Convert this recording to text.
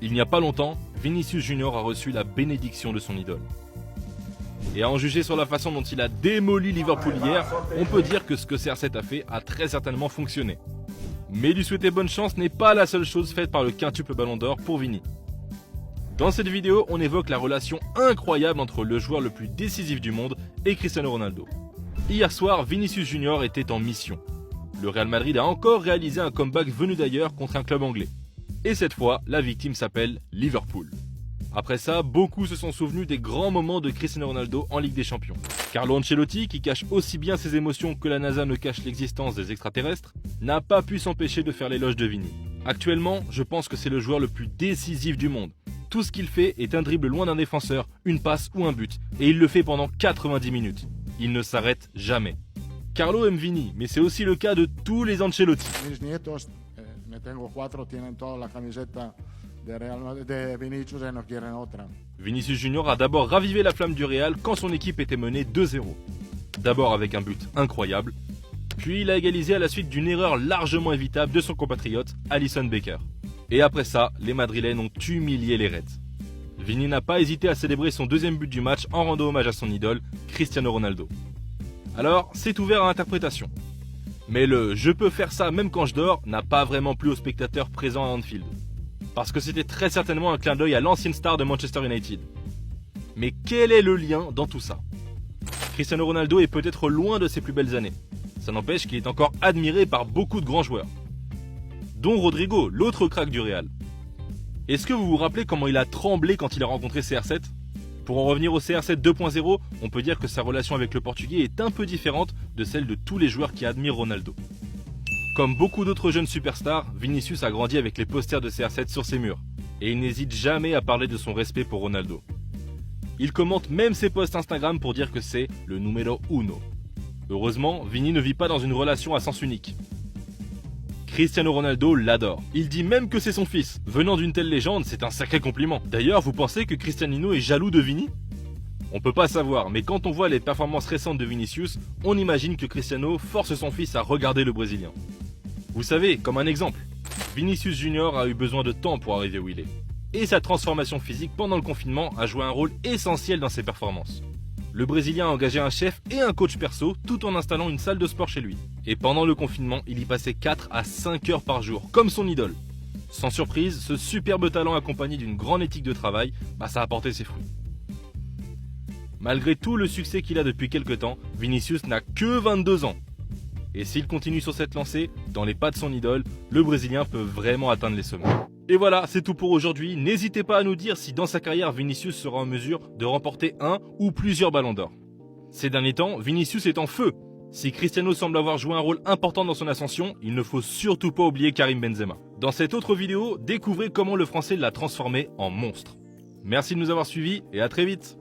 Il n'y a pas longtemps, Vinicius Junior a reçu la bénédiction de son idole. Et à en juger sur la façon dont il a démoli Liverpool hier, on peut dire que ce que CR7 a fait a très certainement fonctionné. Mais lui souhaiter bonne chance n'est pas la seule chose faite par le quintuple Ballon d'Or pour Vini. Dans cette vidéo, on évoque la relation incroyable entre le joueur le plus décisif du monde et Cristiano Ronaldo. Hier soir, Vinicius Junior était en mission. Le Real Madrid a encore réalisé un comeback venu d'ailleurs contre un club anglais. Et cette fois, la victime s'appelle Liverpool. Après ça, beaucoup se sont souvenus des grands moments de Cristiano Ronaldo en Ligue des Champions. Carlo Ancelotti, qui cache aussi bien ses émotions que la NASA ne cache l'existence des extraterrestres, n'a pas pu s'empêcher de faire l'éloge de Vini. Actuellement, je pense que c'est le joueur le plus décisif du monde. Tout ce qu'il fait est un dribble loin d'un défenseur, une passe ou un but, et il le fait pendant 90 minutes. Il ne s'arrête jamais. Carlo aime Vini, mais c'est aussi le cas de tous les Ancelotti. Mis nietos, me tengo 4, tienen toda la camiseta de Vinicius y no quieren otra. Vinicius Junior a d'abord ravivé la flamme du Real quand son équipe était menée 2-0. D'abord avec un but incroyable, puis il a égalisé à la suite d'une erreur largement évitable de son compatriote Alisson Becker. Et après ça, les Madrilènes ont humilié les Reds. Vini n'a pas hésité à célébrer son deuxième but du match en rendant hommage à son idole, Cristiano Ronaldo. Alors, c'est ouvert à interprétation. Mais le « je peux faire ça même quand je dors » n'a pas vraiment plu aux spectateurs présents à Anfield. Parce que c'était très certainement un clin d'œil à l'ancienne star de Manchester United. Mais quel est le lien dans tout ça? Cristiano Ronaldo est peut-être loin de ses plus belles années. Ça n'empêche qu'il est encore admiré par beaucoup de grands joueurs. Dont Rodrigo, l'autre crack du Real. Est-ce que vous vous rappelez comment il a tremblé quand il a rencontré CR7? Pour en revenir au CR7 2.0, on peut dire que sa relation avec le Portugais est un peu différente de celle de tous les joueurs qui admirent Ronaldo. Comme beaucoup d'autres jeunes superstars, Vinicius a grandi avec les posters de CR7 sur ses murs, et il n'hésite jamais à parler de son respect pour Ronaldo. Il commente même ses posts Instagram pour dire que c'est le numéro uno. Heureusement, Vini ne vit pas dans une relation à sens unique. Cristiano Ronaldo l'adore. Il dit même que c'est son fils. Venant d'une telle légende, c'est un sacré compliment. D'ailleurs, vous pensez que Cristiano est jaloux de Vini? On peut pas savoir, mais quand on voit les performances récentes de Vinicius, on imagine que Cristiano force son fils à regarder le Brésilien. Vous savez, comme un exemple, Vinicius Junior a eu besoin de temps pour arriver où il est. Et sa transformation physique pendant le confinement a joué un rôle essentiel dans ses performances. Le Brésilien a engagé un chef et un coach perso tout en installant une salle de sport chez lui. Et pendant le confinement, il y passait 4 à 5 heures par jour, comme son idole. Sans surprise, ce superbe talent accompagné d'une grande éthique de travail, ça a porté ses fruits. Malgré tout le succès qu'il a depuis quelques temps, Vinicius n'a que 22 ans. Et s'il continue sur cette lancée, dans les pas de son idole, le Brésilien peut vraiment atteindre les sommets. Et voilà, c'est tout pour aujourd'hui. N'hésitez pas à nous dire si dans sa carrière, Vinicius sera en mesure de remporter un ou plusieurs ballons d'or. Ces derniers temps, Vinicius est en feu. Si Cristiano semble avoir joué un rôle important dans son ascension, il ne faut surtout pas oublier Karim Benzema. Dans cette autre vidéo, découvrez comment le Français l'a transformé en monstre. Merci de nous avoir suivis et à très vite.